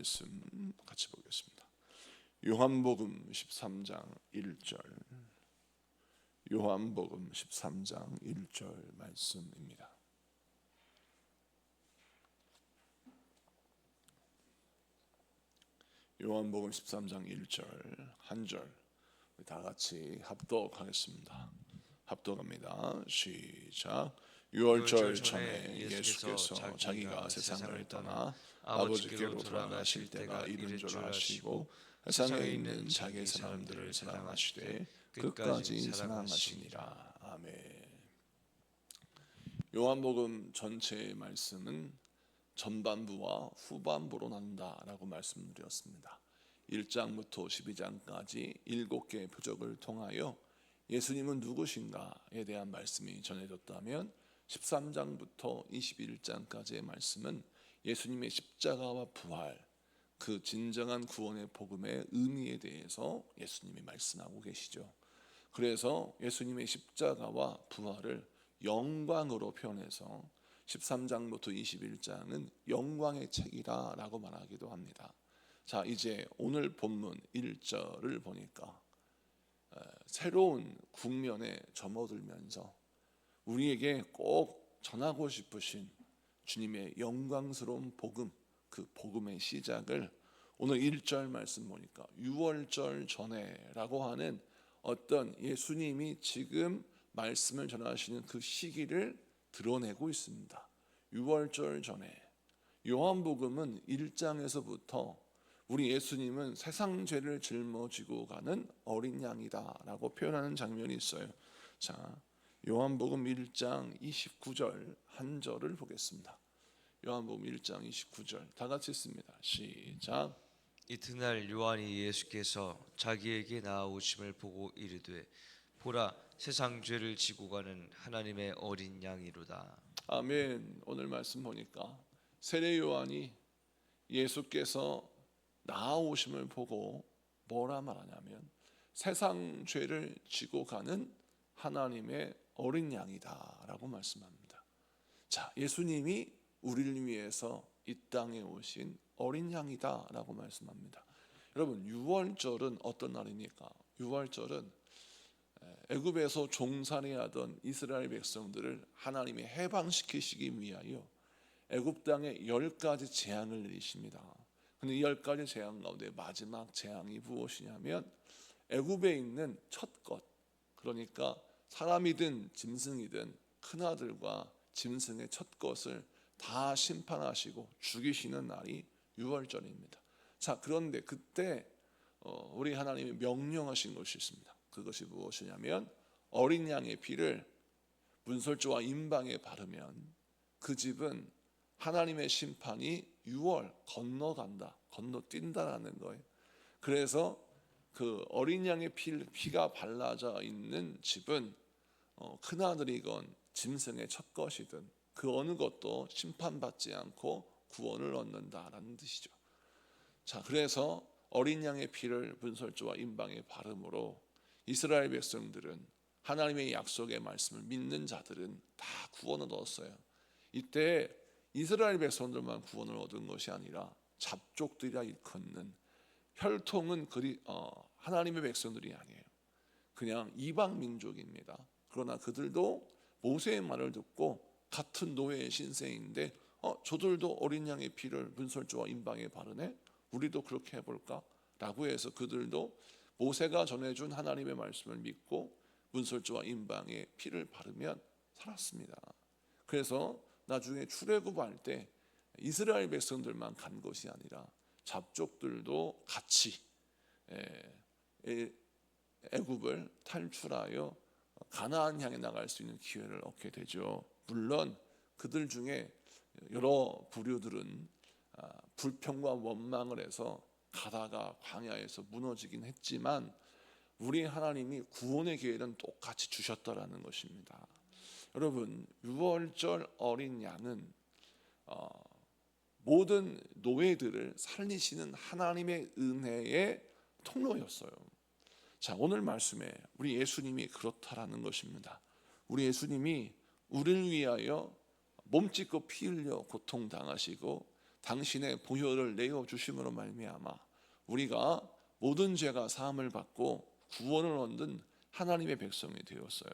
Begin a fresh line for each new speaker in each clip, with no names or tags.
말씀 같이 보겠습니다. 요한복음 13장 1절. 요한복음 13장 1절 말씀입니다. 요한복음 13장 1절 한 절 다 같이 합독하겠습니다. 합독합니다. 시작. 유월절 전에 예수께서 자기가 세상을 떠나 아버지께로 돌아가실 때가 이른 줄 아시고 세상에 있는 자기 사람들을 사랑하시되 끝까지 사랑하시니라. 아멘. 요한복음 전체의 말씀은 전반부와 후반부로 나눈다라고 말씀드렸습니다. 1장부터 12장까지 7개의 표적을 통하여 예수님은 누구신가에 대한 말씀이 전해졌다면 13장부터 21장까지의 말씀은 예수님의 십자가와 부활, 그 진정한 구원의 복음의 의미에 대해서 예수님이 말씀하고 계시죠. 그래서 예수님의 십자가와 부활을 영광으로 표현해서 13장부터 21장은 영광의 책이다라고 말하기도 합니다. 자, 이제 오늘 본문 1절을 보니까 새로운 국면에 접어들면서 우리에게 꼭 전하고 싶으신 주님의 영광스러운 복음, 그 복음의 시작을 오늘 1절 말씀 보니까 유월절 전에라고 하는 어떤 예수님이 지금 말씀을 전하시는 그 시기를 드러내고 있습니다. 유월절 전에 요한복음은 1장에서부터 우리 예수님은 세상 죄를 짊어지고 가는 어린 양이다 라고 표현하는 장면이 있어요. 자, 요한복음 1장 29절 한 절을 보겠습니다. 요한복음 1장 29절 다 같이 읽습니다. 시작.
이튿날 요한이 예수께서 자기에게 나아오심을 보고 이르되 보라, 세상 죄를 지고 가는 하나님의 어린 양이로다.
아멘. 오늘 말씀 보니까 세례 요한이 예수께서 나아오심을 보고 뭐라 말하냐면 세상 죄를 지고 가는 하나님의 어린 양이다 라고 말씀합니다. 자, 예수님이 우리를 위해서 이 땅에 오신 어린 양이다 라고 말씀합니다. 여러분, 유월절은 어떤 날입니까? 유월절은 애굽에서 종살이하던 이스라엘 백성들을 하나님이 해방시키시기 위하여 애굽 땅에 10가지 재앙을 내리십니다. 근데 이 10가지 재앙 가운데 마지막 재앙이 무엇이냐면 애굽에 있는 첫 것, 그러니까 사람이든 짐승이든 큰아들과 짐승의 첫 것을 다 심판하시고 죽이시는 날이 유월절입니다. 자, 그런데 그때 우리 하나님이 명령하신 것이 있습니다. 그것이 무엇이냐면 어린 양의 피를 문설주와 임방에 바르면 그 집은 하나님의 심판이 6월 건너간다, 건너뛴다라는 거예요. 그래서 그 어린 양의 피가 발라져 있는 집은 큰아들이건 짐승의 첫 것이든 그 어느 것도 심판받지 않고 구원을 얻는다라는 뜻이죠. 자, 그래서 어린 양의 피를 문설주와 임방에 바름으로 이스라엘 백성들은 하나님의 약속의 말씀을 믿는 자들은 다 구원을 얻었어요. 이때 이스라엘 백성들만 구원을 얻은 것이 아니라 잡족들이라 일컫는 혈통은 하나님의 백성들이 아니에요. 그냥 이방 민족입니다. 그러나 그들도 모세의 말을 듣고 같은 노예의 신세인데 저들도 어린 양의 피를 문설주와 임방에 바르네, 우리도 그렇게 해볼까? 라고 해서 그들도 모세가 전해준 하나님의 말씀을 믿고 문설주와 임방에 피를 바르면 살았습니다. 그래서 나중에 출애굽할 때 이스라엘 백성들만 간 것이 아니라 잡족들도 같이 애굽을 탈출하여 가나안 향해 나갈 수 있는 기회를 얻게 되죠. 물론 그들 중에 여러 부류들은 불평과 원망을 해서 가다가 광야에서 무너지긴 했지만 우리 하나님이 구원의 기회는 똑같이 주셨다라는 것입니다. 여러분, 유월절 어린 양은 모든 노예들을 살리시는 하나님의 은혜의 통로였어요. 자, 오늘 말씀에 우리 예수님이 그렇다라는 것입니다. 우리 예수님이 우리를 위하여 몸 찢고 피 흘려 고통당하시고 당신의 보혈을 내어 주심으로 말미암아 우리가 모든 죄가 사함을 받고 구원을 얻는 하나님의 백성이 되었어요.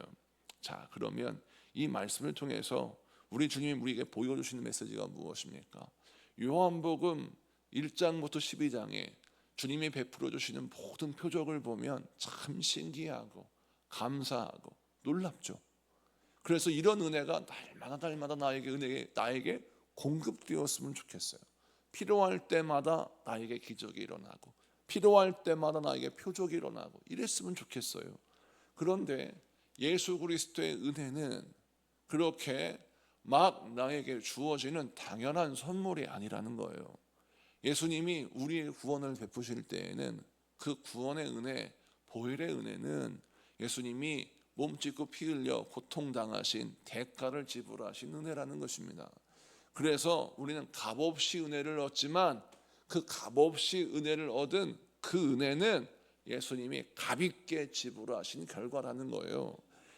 자, 그러면 이 말씀을 통해서 우리 주님이 우리에게 보여주시는 메시지가 무엇입니까? 요한복음 1장부터 12장에 주님이 베풀어 주시는 모든 표적을 보면 참 신기하고 감사하고 놀랍죠. 그래서 이런 은혜가 날마다 나에게 공급되었으면 좋겠어요. 필요할 때마다 나에게 기적이 일어나고 필요할 때마다 나에게 표적이 일어나고 이랬으면 좋겠어요. 그런데 예수 그리스도의 은혜는 그렇게 막 나에게 주어지는 당연한 선물이 아니라는 거예요. 예수님이 우리의 구원을 베푸실 때에는 그 구원의 은혜, 보혈의 은혜는 예수님이 몸 찢고 피 흘려 고통당하신 대가를 지불하신 은혜라는 것입니다. 그래서 우리는 값없이 은혜를 얻지만 그 값없이 은혜를 얻은 그 은혜는 예수님이 값있게 지불하신 결과라는 거예요.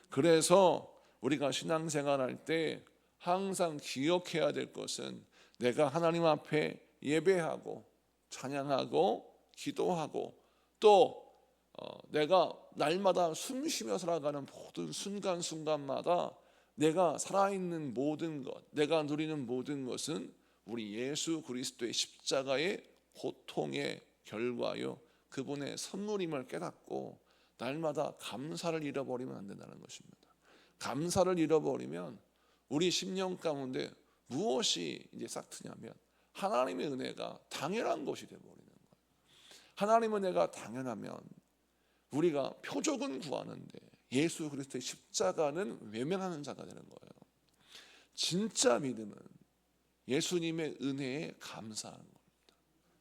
그래서 우리가 신앙생활할 때 항상 기억해야 될 것은 내가 하나님 앞에 예배하고 찬양하고 기도하고 또 내가 날마다 숨쉬며 살아가는 모든 순간순간마다 내가 살아있는 모든 것, 내가 누리는 모든 것은 우리 예수 그리스도의 십자가의 고통의 결과요 그분의 선물임을 깨닫고 날마다 감사를 잃어버리면 안 된다는 것입니다. 감사를 잃어버리면 우리 심령 가운데 무엇이 이제 싹트냐면 하나님의 은혜가 당연한 것이 되어버리는 거예요. 하나님의 은혜가 당연하면 우리가 표적은 구하는데 예수 그리스도의 십자가는 외면하는 자가 되는 거예요. 진짜 믿음은 예수님의 은혜에 감사하는 겁니다.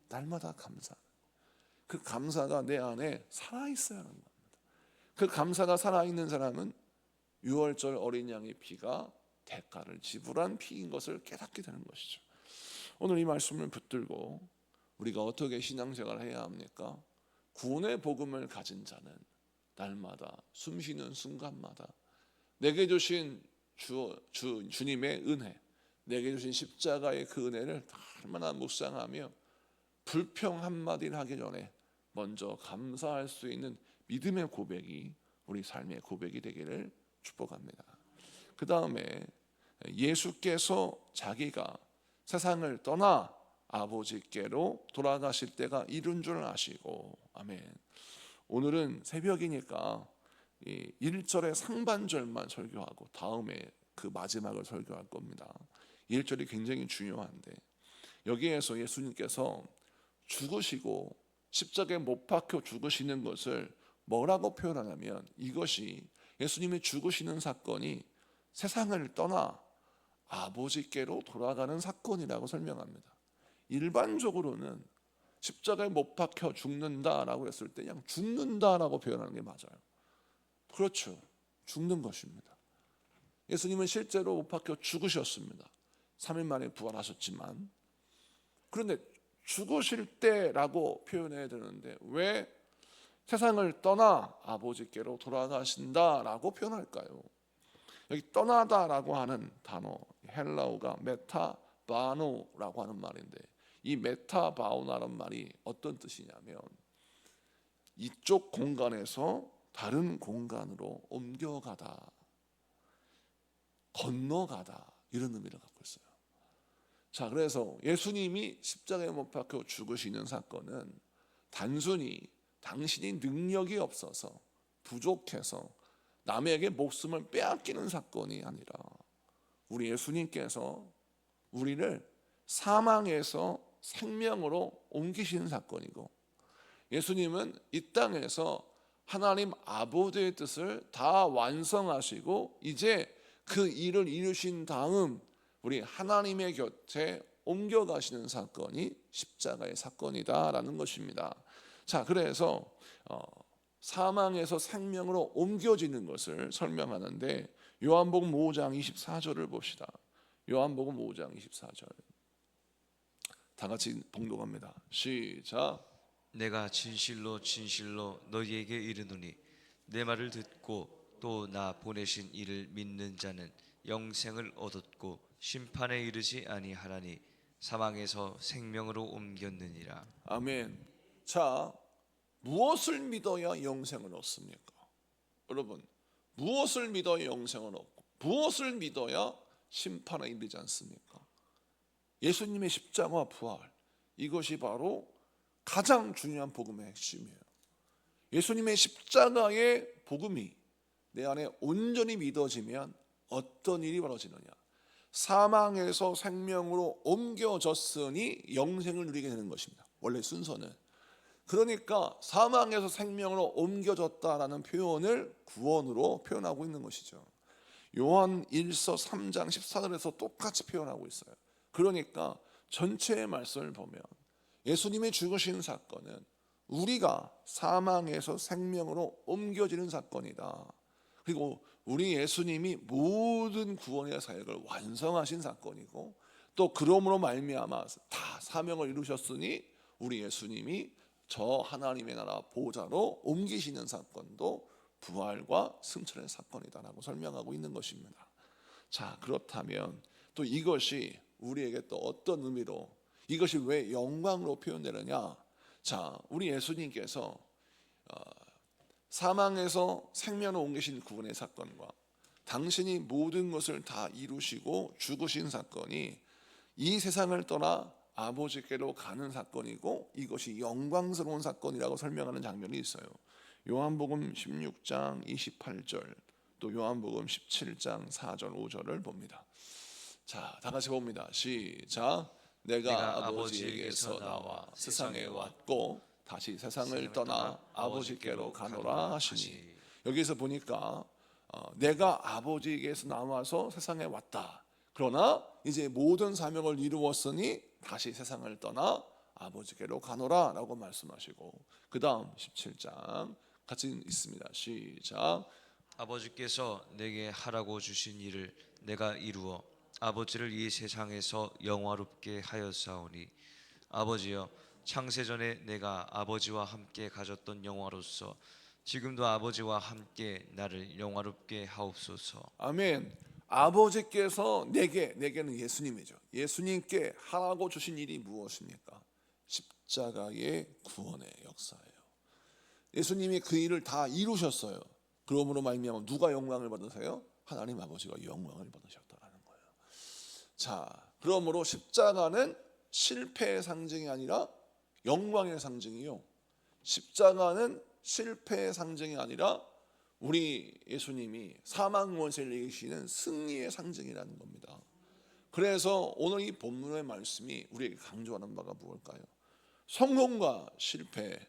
날마다 감사하는 거예요. 그 감사가 내 안에 살아있어야 하는 겁니다. 그 감사가 살아있는 사람은 유월절 어린 양의 피가 대가를 지불한 피인 것을 깨닫게 되는 것이죠. 오늘 이 말씀을 붙들고 우리가 어떻게 신앙생활을 해야 합니까? 구원의 복음을 가진 자는 날마다 숨쉬는 순간마다 내게 주신 주님의 은혜, 내게 주신 십자가의 그 은혜를 얼마나 묵상하며 불평 한마디를 하기 전에 먼저 감사할 수 있는 믿음의 고백이 우리 삶의 고백이 되기를 축복합니다. 그 다음에 예수께서 자기가 세상을 떠나 아버지께로 돌아가실 때가 이른 줄 아시고, 아멘. 오늘은 새벽이니까 1절의 상반절만 설교하고 다음에 그 마지막을 설교할 겁니다. 1절이 굉장히 중요한데 여기에서 예수님께서 죽으시고 십자가에 못 박혀 죽으시는 것을 뭐라고 표현하냐면 이것이 예수님이 죽으시는 사건이 세상을 떠나 아버지께로 돌아가는 사건이라고 설명합니다. 일반적으로는 십자가에 못 박혀 죽는다라고 했을 때 그냥 죽는다라고 표현하는 게 맞아요. 그렇죠. 죽는 것입니다. 예수님은 실제로 못 박혀 죽으셨습니다. 3일 만에 부활하셨지만 그런데 죽으실 때라고 표현해야 되는데 왜 세상을 떠나 아버지께로 돌아가신다라고 표현할까요? 여기 떠나다라고 하는 단어 헬라어가 메타바노라고 하는 말인데 이 메타바오나라는 말이 어떤 뜻이냐면 이쪽 공간에서 다른 공간으로 옮겨가다, 건너가다 이런 의미를 갖고 있어요. 자, 그래서 예수님이 십자가에 못 박혀 죽으시는 사건은 단순히 당신이 능력이 없어서 부족해서 남에게 목숨을 빼앗기는 사건이 아니라 우리 예수님께서 우리를 사망에서 생명으로 옮기시는 사건이고 예수님은 이 땅에서 하나님 아버지의 뜻을 다 완성하시고 이제 그 일을 이루신 다음 우리 하나님의 곁에 옮겨가시는 사건이 십자가의 사건이다라는 것입니다. 자, 그래서 사망에서 생명으로 옮겨지는 것을 설명하는데 요한복음 5장 24절을 봅시다. 요한복음 5장 24절 다 같이 봉독합니다. 시작.
내가 진실로 진실로 너희에게 이르노니 내 말을 듣고 또 나 보내신 이를 믿는 자는 영생을 얻었고 심판에 이르지 아니하나니 사망에서 생명으로 옮겼느니라.
아멘. 자, 무엇을 믿어야 영생을 얻습니까? 여러분, 무엇을 믿어야 영생을 얻고 무엇을 믿어야 심판에 이르지 않습니까? 예수님의 십자가 부활, 이것이 바로 가장 중요한 복음의 핵심이에요. 예수님의 십자가의 복음이 내 안에 온전히 믿어지면 어떤 일이 벌어지느냐? 사망에서 생명으로 옮겨졌으니 영생을 누리게 되는 것입니다. 원래 순서는. 그러니까 사망에서 생명으로 옮겨졌다라는 표현을 구원으로 표현하고 있는 것이죠. 요한 1서 3장 14절에서 똑같이 표현하고 있어요. 그러니까 전체의 말씀을 보면 예수님의 죽으신 사건은 우리가 사망에서 생명으로 옮겨지는 사건이다. 그리고 우리 예수님이 모든 구원의 사역을 완성하신 사건이고, 또 그러므로 말미암아 다 사명을 이루셨으니 우리 예수님이 저 하나님의 나라 보좌로 옮기시는 사건도 부활과 승천의 사건이다라고 설명하고 있는 것입니다. 자, 그렇다면 또 이것이 우리에게 또 어떤 의미로, 이것이 왜 영광으로 표현되느냐? 자, 우리 예수님께서 사망에서 생명으로 옮기신 구원의 사건과 당신이 모든 것을 다 이루시고 죽으신 사건이 이 세상을 떠나 아버지께로 가는 사건이고, 이것이 영광스러운 사건이라고 설명하는 장면이 있어요. 요한복음 16장 28절, 또 요한복음 17장 4절 5절을 봅니다. 자, 다 같이 봅니다. 시작. 내가 아버지에게서 나와 세상에 왔고 다시 세상을 떠나 아버지께로 가노라 하시니, 여기서 보니까 내가 아버지에게서 나와서 세상에 왔다. 그러나 이제 모든 사명을 이루었으니 다시 세상을 떠나 아버지께로 가노라 라고 말씀하시고, 그 다음 17장 같이 있습니다. 시작.
아버지께서 내게 하라고 주신 일을 내가 이루어 아버지를 이 세상에서 영화롭게 하였사오니, 아버지여, 창세전에 내가 아버지와 함께 가졌던 영화로서 지금도 아버지와 함께 나를 영화롭게 하옵소서.
아멘. 아버지께서 내게는 예수님이죠. 예수님께 하라고 주신 일이 무엇입니까? 십자가의 구원의 역사예요. 예수님이 그 일을 다 이루셨어요. 그러므로 말미암아 누가 영광을 받으세요? 하나님 아버지가 영광을 받으셨다라는 거예요. 자, 그러므로 십자가는 실패의 상징이 아니라 영광의 상징이요. 십자가는 실패의 상징이 아니라 우리 예수님이 사망 원세를 이기시는 승리의 상징이라는 겁니다. 그래서 오늘 이 본문의 말씀이 우리에게 강조하는 바가 무엇일까요? 성공과 실패,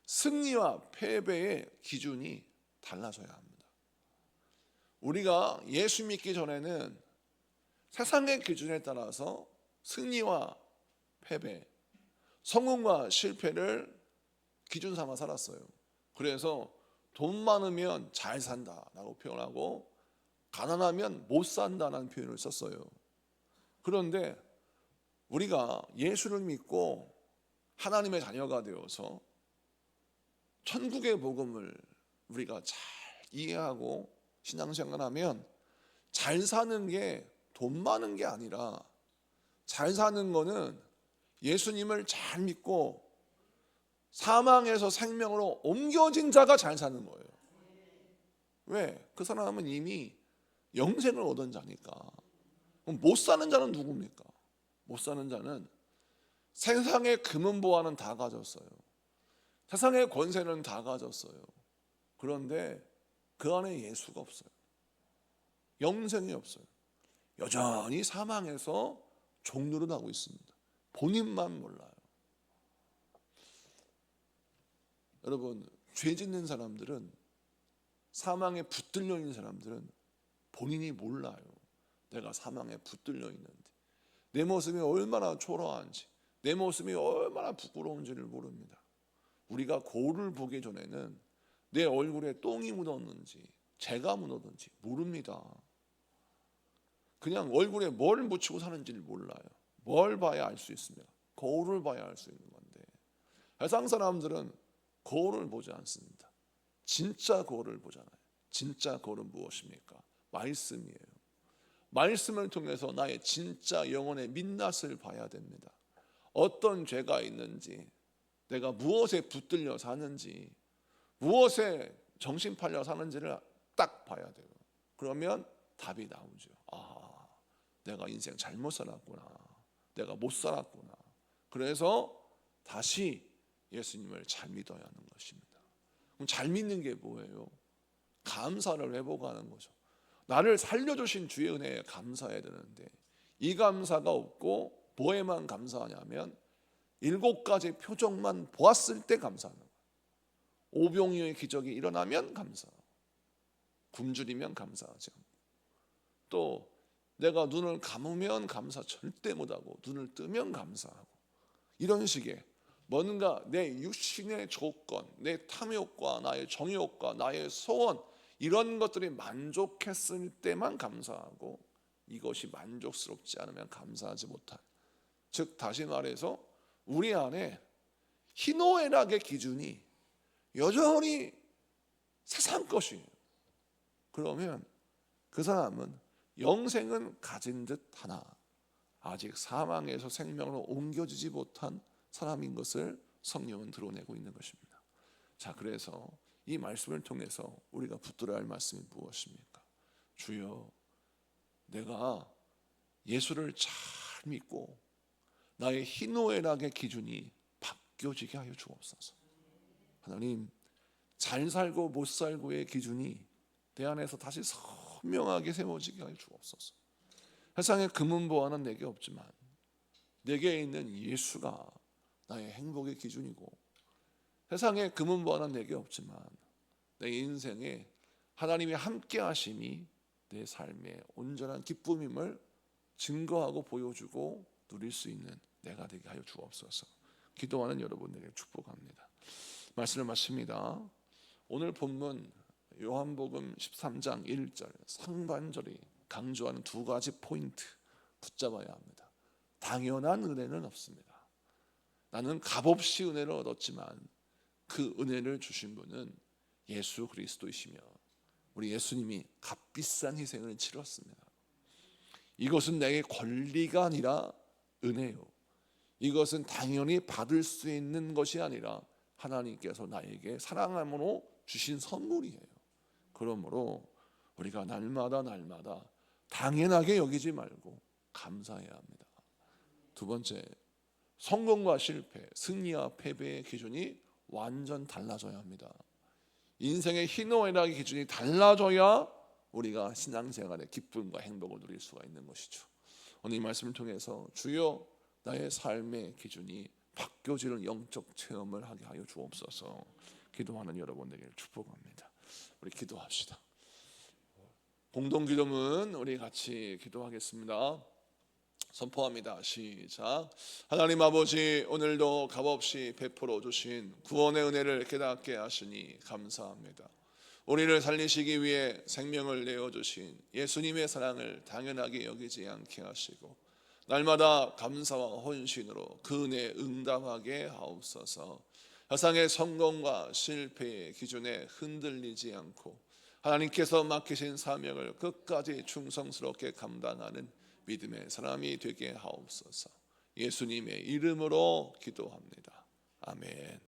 승리와 패배의 기준이 달라져야 합니다. 우리가 예수 믿기 전에는 세상의 기준에 따라서 승리와 패배, 성공과 실패를 기준 삼아 살았어요. 그래서 돈 많으면 잘 산다라고 표현하고 가난하면 못 산다라는 표현을 썼어요. 그런데 우리가 예수를 믿고 하나님의 자녀가 되어서 천국의 복음을 우리가 잘 이해하고 신앙생활하면 잘 사는 게 돈 많은 게 아니라, 잘 사는 거는 예수님을 잘 믿고 사망에서 생명으로 옮겨진 자가 잘 사는 거예요. 왜? 그 사람은 이미 영생을 얻은 자니까. 그럼 못 사는 자는 누굽니까? 못 사는 자는 세상의 금은보화는 다 가졌어요. 세상의 권세는 다 가졌어요. 그런데 그 안에 예수가 없어요. 영생이 없어요. 여전히 사망에서 종노릇하고 있습니다. 본인만 몰라요. 여러분, 죄 짓는 사람들은, 사망에 붙들려 있는 사람들은 본인이 몰라요. 내가 사망에 붙들려 있는데, 내 모습이 얼마나 초라한지, 내 모습이 얼마나 부끄러운지를 모릅니다. 우리가 거울을 보기 전에는 내 얼굴에 똥이 묻었는지 재가 묻었는지 모릅니다. 그냥 얼굴에 뭘 묻히고 사는지를 몰라요. 뭘 봐야 알 수 있습니까? 거울을 봐야 알 수 있는 건데, 세상 사람들은 거울을 보지 않습니다. 진짜 거울을 보잖아요. 진짜 거울은 무엇입니까? 말씀이에요. 말씀을 통해서 나의 진짜 영혼의 민낯을 봐야 됩니다. 어떤 죄가 있는지, 내가 무엇에 붙들려 사는지, 무엇에 정신 팔려 사는지를 딱 봐야 돼요. 그러면 답이 나오죠. 아, 내가 인생 잘못 살았구나. 내가 못 살았구나. 그래서 다시 예수님을 잘 믿어야 하는 것입니다. 그럼 잘 믿는 게 뭐예요? 감사를 회복하는 거죠. 나를 살려주신 주의 은혜에 감사해야 되는데 이 감사가 없고 뭐에만 감사하냐면 7가지 표적만 보았을 때 감사하는 거예요. 오병이어의 기적이 일어나면 감사하고, 굶주리면 감사하지 않고, 또 내가 눈을 감으면 감사 절대 못하고 눈을 뜨면 감사하고, 이런 식의 뭔가 내 육신의 조건, 내 탐욕과 나의 정욕과 나의 소원, 이런 것들이 만족했을 때만 감사하고, 이것이 만족스럽지 않으면 감사하지 못할, 즉 다시 말해서 우리 안에 희노애락의 기준이 여전히 세상 것이에요. 그러면 그 사람은 영생은 가진 듯 하나 아직 사망에서 생명으로 옮겨지지 못한 사람인 것을 성령은 드러내고 있는 것입니다. 자, 그래서 이 말씀을 통해서 우리가 붙들어야 할 말씀이 무엇입니까? 주여, 내가 예수를 잘 믿고 나의 희노애락의 기준이 바뀌어지게 하여 주옵소서. 하나님, 잘 살고 못 살고의 기준이 내 안에서 다시 선명하게 세워지게 하여 주옵소서. 세상에 금은보화는 내게 없지만 내게 있는 예수가 나의 행복의 기준이고, 세상에 금은보화는 내게 없지만 내 인생에 하나님의 함께 하심이 내 삶의 온전한 기쁨임을 증거하고 보여주고 누릴 수 있는 내가 되게 하여 주옵소서. 기도하는 여러분에게 축복합니다. 말씀을 마칩니다. 오늘 본문 요한복음 13장 1절 상반절이 강조하는 2가지 포인트 붙잡아야 합니다. 당연한 은혜는 없습니다. 나는 값없이 은혜를 얻었지만 그 은혜를 주신 분은 예수 그리스도이시며 우리 예수님이 값비싼 희생을 치렀습니다. 이것은 내게 권리가 아니라 은혜요, 이것은 당연히 받을 수 있는 것이 아니라 하나님께서 나에게 사랑함으로 주신 선물이에요. 그러므로 우리가 날마다 당연하게 여기지 말고 감사해야 합니다. 2번째, 성공과 실패, 승리와 패배의 기준이 완전 달라져야 합니다. 인생의 희노애락의 기준이 달라져야 우리가 신앙생활의 기쁨과 행복을 누릴 수가 있는 것이죠. 오늘 이 말씀을 통해서 주여, 나의 삶의 기준이 바뀌어지는 영적 체험을 하게 하여 주옵소서. 기도하는 여러분에게 축복합니다. 우리 기도합시다. 공동기도문 우리 같이 기도하겠습니다. 선포합니다. 시작. 하나님 아버지, 오늘도 값없이 베풀어 주신 구원의 은혜를 깨닫게 하시니 감사합니다. 우리를 살리시기 위해 생명을 내어주신 예수님의 사랑을 당연하게 여기지 않게 하시고 날마다 감사와 헌신으로 그 은혜에 응답하게 하옵소서. 세상의 성공과 실패의 기준에 흔들리지 않고 하나님께서 맡기신 사명을 끝까지 충성스럽게 감당하는 믿음의 사람이 되게 하옵소서. 예수님의 이름으로 기도합니다. 아멘.